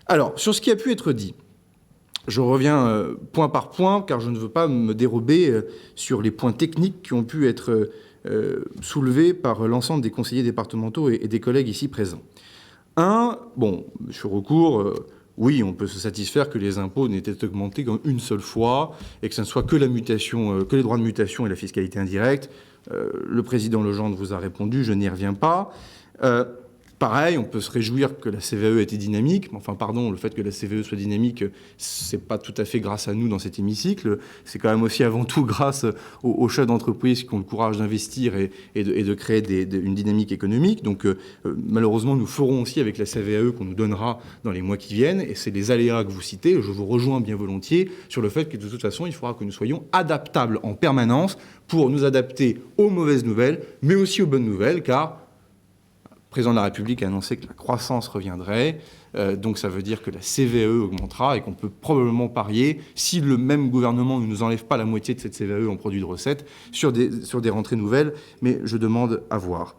Alors, sur ce qui a pu être dit, je reviens point par point, car je ne veux pas me dérober sur les points techniques qui ont pu être soulevés par l'ensemble des conseillers départementaux et des collègues ici présents. Monsieur Recourt, oui, on peut se satisfaire que les impôts n'aient été augmentés qu'une seule fois et que ce ne soit que la mutation, que les droits de mutation et la fiscalité indirecte. Le président Legendre vous a répondu, je n'y reviens pas. Pareil, on peut se réjouir que la CVAE ait été dynamique, mais le fait que la CVAE soit dynamique, c'est pas tout à fait grâce à nous dans cet hémicycle, c'est quand même aussi avant tout grâce aux chefs d'entreprise qui ont le courage d'investir et de créer une dynamique économique. Donc malheureusement, nous ferons aussi avec la CVAE qu'on nous donnera dans les mois qui viennent, et c'est les aléas que vous citez, je vous rejoins bien volontiers sur le fait que de toute façon, il faudra que nous soyons adaptables en permanence pour nous adapter aux mauvaises nouvelles, mais aussi aux bonnes nouvelles, car le président de la République a annoncé que la croissance reviendrait, donc ça veut dire que la CVAE augmentera et qu'on peut probablement parier, si le même gouvernement ne nous enlève pas la moitié de cette CVAE en produits de recettes, sur des rentrées nouvelles, mais je demande à voir.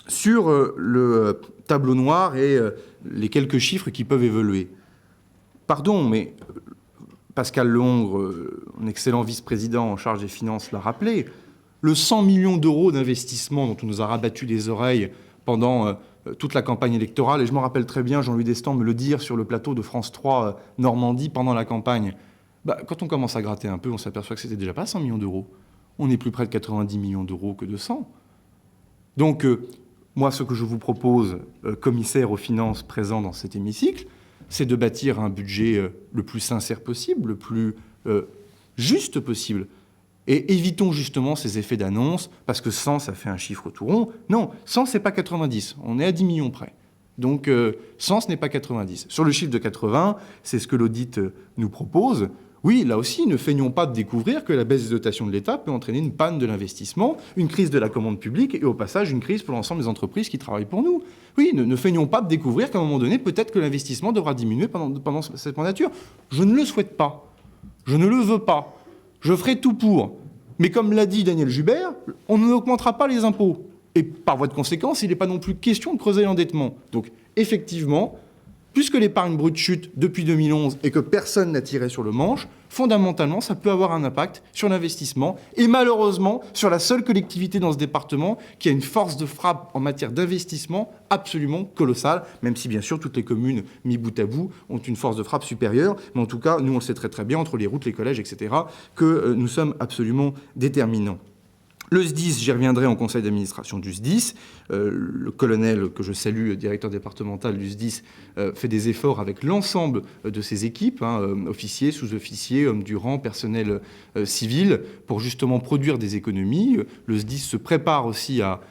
Sur le tableau noir et les quelques chiffres qui peuvent évoluer. Pardon, mais Pascal Lehongre, un excellent vice-président en charge des finances, l'a rappelé. Le 100 millions d'euros d'investissement dont on nous a rabattu les oreilles pendant toute la campagne électorale, et je m'en rappelle très bien Jean-Louis Destan me le dire sur le plateau de France 3 Normandie pendant la campagne. Quand on commence à gratter un peu, on s'aperçoit que c'était déjà pas 100 millions d'euros. On est plus près de 90 millions d'euros que de 100. Donc, moi, ce que je vous propose, commissaire aux finances présent dans cet hémicycle, c'est de bâtir un budget le plus sincère possible, le plus juste possible. Et évitons justement ces effets d'annonce, parce que 100, ça fait un chiffre tout rond. Non, 100, c'est pas 90. On est à 10 millions près. Donc 100, ce n'est pas 90. Sur le chiffre de 80, c'est ce que l'audit nous propose. Oui, là aussi, ne feignons pas de découvrir que la baisse des dotations de l'État peut entraîner une panne de l'investissement, une crise de la commande publique et au passage une crise pour l'ensemble des entreprises qui travaillent pour nous. Oui, ne feignons pas de découvrir qu'à un moment donné, peut-être que l'investissement devra diminuer pendant cette mandature. Je ne le souhaite pas. Je ne le veux pas. Je ferai tout pour. Mais comme l'a dit Daniel Jubert, on n'augmentera pas les impôts. Et par voie de conséquence, il n'est pas non plus question de creuser l'endettement. Donc, effectivement, puisque l'épargne brute chute depuis 2011 et que personne n'a tiré sur le manche, fondamentalement, ça peut avoir un impact sur l'investissement et malheureusement sur la seule collectivité dans ce département qui a une force de frappe en matière d'investissement absolument colossale, même si bien sûr toutes les communes mis bout à bout ont une force de frappe supérieure. Mais en tout cas, nous on le sait très très bien, entre les routes, les collèges, etc., que nous sommes absolument déterminants. Le SDIS, j'y reviendrai en conseil d'administration du SDIS. Le colonel que je salue, directeur départemental du SDIS, fait des efforts avec l'ensemble de ses équipes, officiers, sous-officiers, hommes du rang, personnel civil, pour justement produire des économies. Le SDIS se prépare aussi à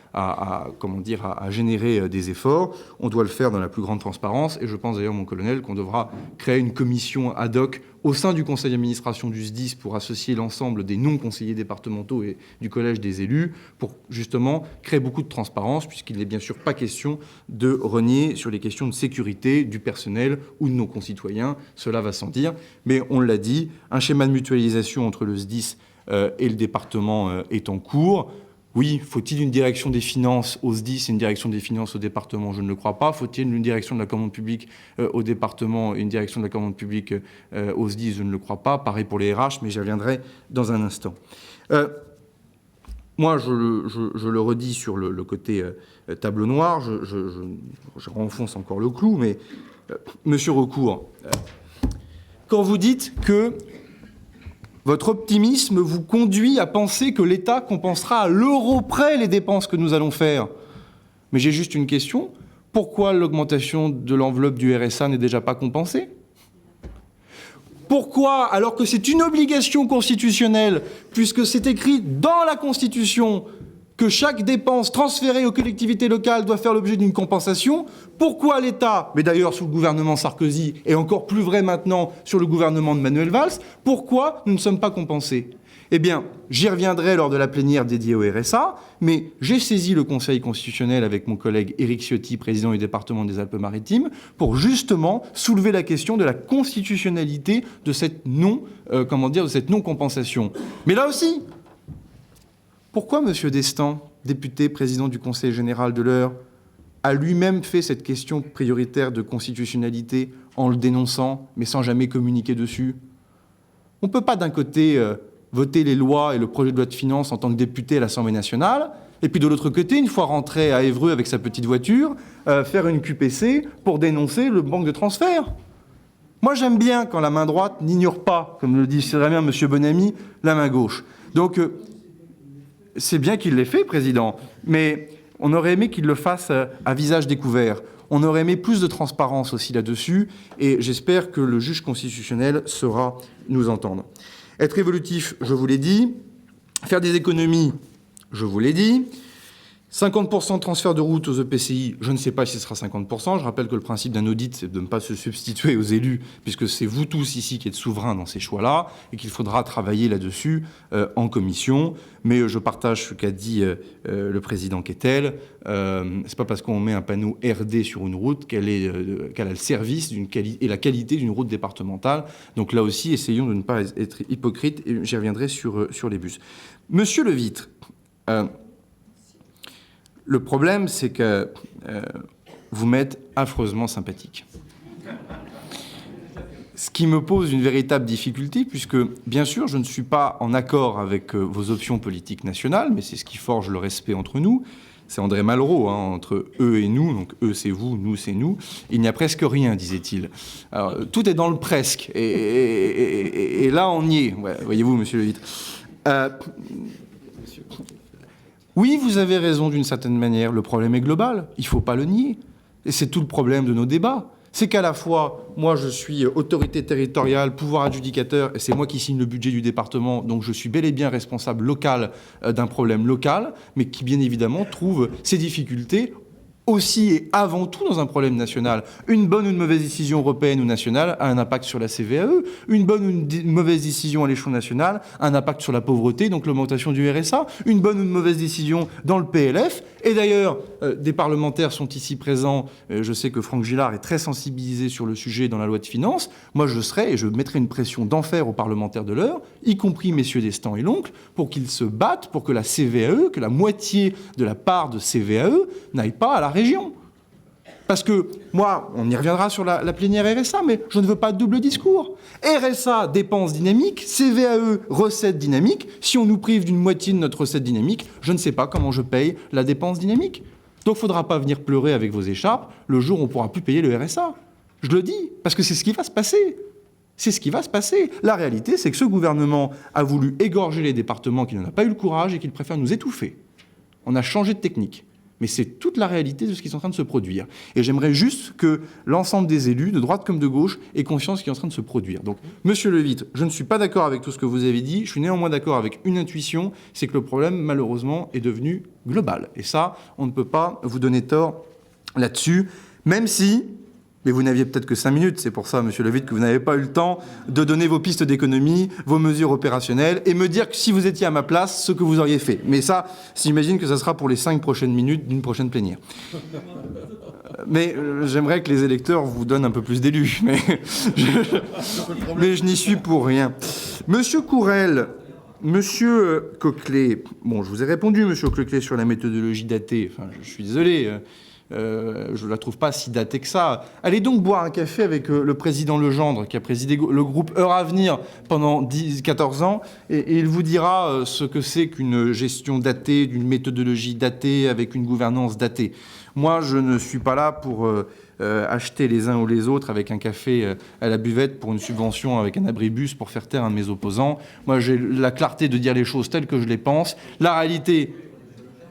générer des efforts. On doit le faire dans la plus grande transparence. Et je pense d'ailleurs, mon colonel, qu'on devra créer une commission ad hoc au sein du conseil d'administration du SDIS pour associer l'ensemble des non-conseillers départementaux et du collège des élus pour justement créer beaucoup de transparence, puisqu'il n'est bien sûr pas question de renier sur les questions de sécurité du personnel ou de nos concitoyens. Cela va sans dire. Mais on l'a dit, un schéma de mutualisation entre le SDIS et le département est en cours. Oui, faut-il une direction des finances au SDIS et une direction des finances au département? Je ne le crois pas. Faut-il une direction de la commande publique au département et une direction de la commande publique au SDIS? Je ne le crois pas. Pareil pour les RH, mais j'y reviendrai dans un instant. Moi, je le redis sur le côté tableau noir, je renfonce encore le clou, mais Monsieur Recourt, quand vous dites que votre optimisme vous conduit à penser que l'État compensera à l'euro près les dépenses que nous allons faire. Mais j'ai juste une question. Pourquoi l'augmentation de l'enveloppe du RSA n'est déjà pas compensée ? Pourquoi, alors que c'est une obligation constitutionnelle, puisque c'est écrit dans la Constitution que chaque dépense transférée aux collectivités locales doit faire l'objet d'une compensation, pourquoi l'État, mais d'ailleurs sous le gouvernement Sarkozy, et encore plus vrai maintenant sur le gouvernement de Manuel Valls, pourquoi nous ne sommes pas compensés ? Eh bien, j'y reviendrai lors de la plénière dédiée au RSA, mais j'ai saisi le Conseil constitutionnel avec mon collègue Éric Ciotti, président du département des Alpes-Maritimes, pour justement soulever la question de la constitutionnalité de cette non-compensation. Mais là aussi, pourquoi M. Destan, député, président du Conseil général de l'Eure, a lui-même fait cette question prioritaire de constitutionnalité en le dénonçant, mais sans jamais communiquer dessus. On ne peut pas d'un côté voter les lois et le projet de loi de finances en tant que député à l'Assemblée nationale, et puis de l'autre côté, une fois rentré à Évreux avec sa petite voiture, faire une QPC pour dénoncer le manque de transfert. Moi, j'aime bien quand la main droite n'ignore pas, comme le dit très bien M. Bonamy, la main gauche. Donc, c'est bien qu'il l'ait fait, Président, mais on aurait aimé qu'il le fasse à visage découvert. On aurait aimé plus de transparence aussi là-dessus, et j'espère que le juge constitutionnel saura nous entendre. Être évolutif, je vous l'ai dit. Faire des économies, je vous l'ai dit. 50% de transfert de route aux EPCI, je ne sais pas si ce sera 50%. Je rappelle que le principe d'un audit, c'est de ne pas se substituer aux élus, puisque c'est vous tous ici qui êtes souverains dans ces choix-là, et qu'il faudra travailler là-dessus en commission. Mais je partage ce qu'a dit le président Kettel. C'est pas parce qu'on met un panneau RD sur une route qu'elle a le service et la qualité d'une route départementale. Donc là aussi, essayons de ne pas être hypocrites, et j'y reviendrai sur les bus. Monsieur Levitre, le problème, c'est que vous m'êtes affreusement sympathique. Ce qui me pose une véritable difficulté, puisque, bien sûr, je ne suis pas en accord avec vos options politiques nationales, mais c'est ce qui forge le respect entre nous. C'est André Malraux, entre eux et nous, donc eux c'est vous, nous c'est nous. Il n'y a presque rien, disait-il. Alors, tout est dans le presque, et là on y est, ouais, voyez-vous, monsieur Levitre. Oui, vous avez raison d'une certaine manière, le problème est global, il ne faut pas le nier. Et c'est tout le problème de nos débats. C'est qu'à la fois, moi je suis autorité territoriale, pouvoir adjudicateur, et c'est moi qui signe le budget du département, donc je suis bel et bien responsable local d'un problème local, mais qui bien évidemment trouve ses difficultés aussi et avant tout dans un problème national. Une bonne ou une mauvaise décision européenne ou nationale a un impact sur la CVAE. Une bonne ou une mauvaise décision à l'échelon national a un impact sur la pauvreté, donc l'augmentation du RSA. Une bonne ou une mauvaise décision dans le PLF. Et d'ailleurs, des parlementaires sont ici présents. Je sais que Franck Gillard est très sensibilisé sur le sujet dans la loi de finances. Moi, je serai et je mettrai une pression d'enfer aux parlementaires de l'heure, y compris messieurs Destan et l'oncle, pour qu'ils se battent pour que la CVAE, que la moitié de la part de CVAE n'aille pas à la région. Parce que, moi, on y reviendra sur la plénière RSA, mais je ne veux pas de double discours. RSA, dépenses dynamiques, CVAE, recettes dynamiques. Si on nous prive d'une moitié de notre recette dynamique, je ne sais pas comment je paye la dépense dynamique. Donc il ne faudra pas venir pleurer avec vos écharpes le jour où on ne pourra plus payer le RSA. Je le dis, parce que c'est ce qui va se passer. C'est ce qui va se passer. La réalité, c'est que ce gouvernement a voulu égorger les départements qui n'en ont pas eu le courage et qu'il préfère nous étouffer. On a changé de technique. Mais c'est toute la réalité de ce qui est en train de se produire. Et j'aimerais juste que l'ensemble des élus, de droite comme de gauche, aient conscience de ce qui est en train de se produire. Donc, monsieur Levitre, je ne suis pas d'accord avec tout ce que vous avez dit. Je suis néanmoins d'accord avec une intuition, c'est que le problème, malheureusement, est devenu global. Et ça, on ne peut pas vous donner tort là-dessus, même si... Mais vous n'aviez peut-être que 5 minutes, c'est pour ça, monsieur Levitre, que vous n'avez pas eu le temps de donner vos pistes d'économie, vos mesures opérationnelles, et me dire que si vous étiez à ma place, ce que vous auriez fait. Mais ça, j'imagine que ça sera pour les 5 prochaines minutes d'une prochaine plénière. Mais j'aimerais que les électeurs vous donnent un peu plus d'élus, mais je n'y suis pour rien. Monsieur Courel, monsieur Coquelet, bon, je vous ai répondu, monsieur Coquelet, sur la méthodologie datée, enfin, je suis désolé... je ne la trouve pas si datée que ça. Allez donc boire un café avec le président Legendre, qui a présidé le groupe Heure à venir pendant 14 ans, et il vous dira ce que c'est qu'une gestion datée, d'une méthodologie datée, avec une gouvernance datée. Moi, je ne suis pas là pour acheter les uns ou les autres avec un café à la buvette pour une subvention avec un abribus pour faire taire un de mes opposants. Moi, j'ai la clarté de dire les choses telles que je les pense. La réalité...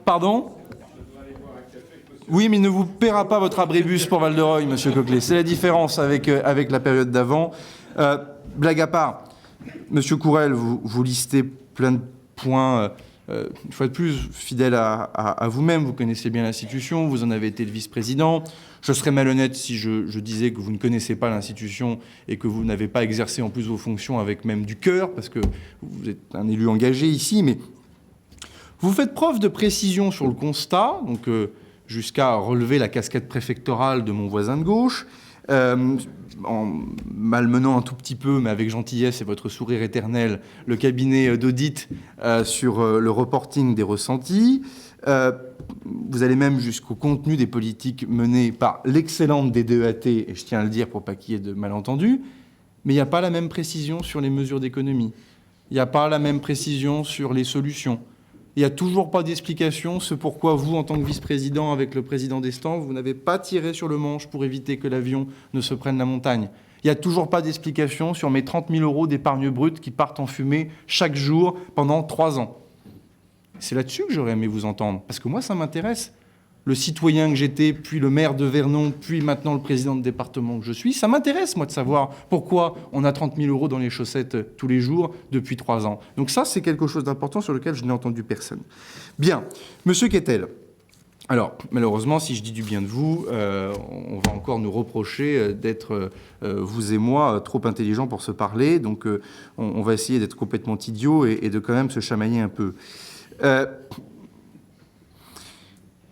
Pardon ? Oui, mais il ne vous paiera pas votre abribus pour Val-de-Reuil, monsieur Coquelet. C'est la différence avec la période d'avant. Blague à part, monsieur Courel, vous listez plein de points, une fois de plus, fidèle à vous-même. Vous connaissez bien l'institution, vous en avez été le vice-président. Je serais malhonnête si je disais que vous ne connaissez pas l'institution et que vous n'avez pas exercé en plus vos fonctions avec même du cœur, parce que vous êtes un élu engagé ici, mais vous faites preuve de précision sur le constat, donc... jusqu'à relever la casquette préfectorale de mon voisin de gauche. en malmenant un tout petit peu, mais avec gentillesse et votre sourire éternel, le cabinet d'audit sur le reporting des ressentis. Vous allez même jusqu'au contenu des politiques menées par l'excellente DDEAT, et je tiens à le dire pour pas qu'il y ait de malentendus, mais il n'y a pas la même précision sur les mesures d'économie. Il n'y a pas la même précision sur les solutions. Il n'y a toujours pas d'explication, ce pourquoi vous, en tant que vice-président avec le président d'Estan, vous n'avez pas tiré sur le manche pour éviter que l'avion ne se prenne la montagne. Il n'y a toujours pas d'explication sur mes 30 000 € d'épargne brute qui partent en fumée chaque jour pendant 3 ans. C'est là-dessus que j'aurais aimé vous entendre, parce que moi, ça m'intéresse. Le citoyen que j'étais, puis le maire de Vernon, puis maintenant le président de département que je suis, ça m'intéresse, moi, de savoir pourquoi on a 30 000 € dans les chaussettes tous les jours depuis 3 ans. Donc ça, c'est quelque chose d'important sur lequel je n'ai entendu personne. Bien. Monsieur Kettel. Alors, malheureusement, si je dis du bien de vous, on va encore nous reprocher d'être, vous et moi, trop intelligents pour se parler. Donc, on va essayer d'être complètement idiots et de quand même se chamailler un peu.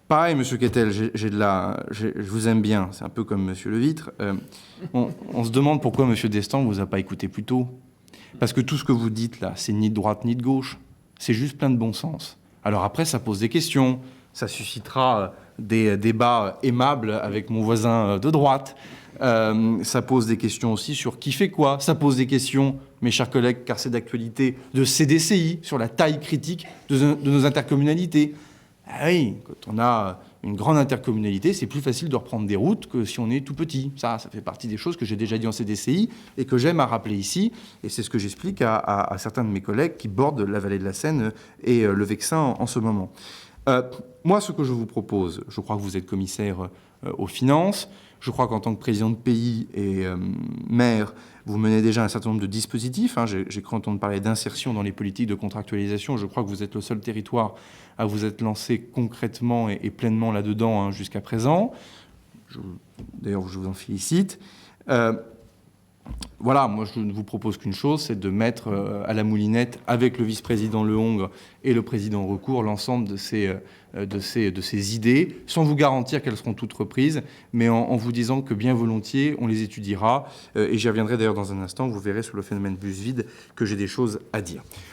Pareil, monsieur Kettel, je vous aime bien. C'est un peu comme monsieur Levitre. On se demande pourquoi monsieur Destan ne vous a pas écouté plus tôt. Parce que tout ce que vous dites là, c'est ni de droite ni de gauche. C'est juste plein de bon sens. Alors après, ça pose des questions. Ça suscitera des débats aimables avec mon voisin de droite. Ça pose des questions aussi sur qui fait quoi. Ça pose des questions, mes chers collègues, car c'est d'actualité, de CDCI, sur la taille critique de nos intercommunalités. Ah oui, quand on a une grande intercommunalité, c'est plus facile de reprendre des routes que si on est tout petit. Ça fait partie des choses que j'ai déjà dit en CDCI et que j'aime à rappeler ici. Et c'est ce que j'explique à certains de mes collègues qui bordent la vallée de la Seine et le Vexin en ce moment. Moi, ce que je vous propose, je crois que vous êtes commissaire aux finances, je crois qu'en tant que président de pays et maire, vous menez déjà un certain nombre de dispositifs. J'ai cru entendre parler d'insertion dans les politiques de contractualisation. Je crois que vous êtes le seul territoire à vous être lancé concrètement et pleinement là-dedans jusqu'à présent. D'ailleurs, je vous en félicite. Voilà, moi je ne vous propose qu'une chose, c'est de mettre à la moulinette, avec le vice-président Lehongre et le président Recourt, l'ensemble de ces idées, sans vous garantir qu'elles seront toutes reprises, mais en vous disant que bien volontiers, on les étudiera. Et j'y reviendrai d'ailleurs dans un instant, vous verrez sur le phénomène bus vide que j'ai des choses à dire.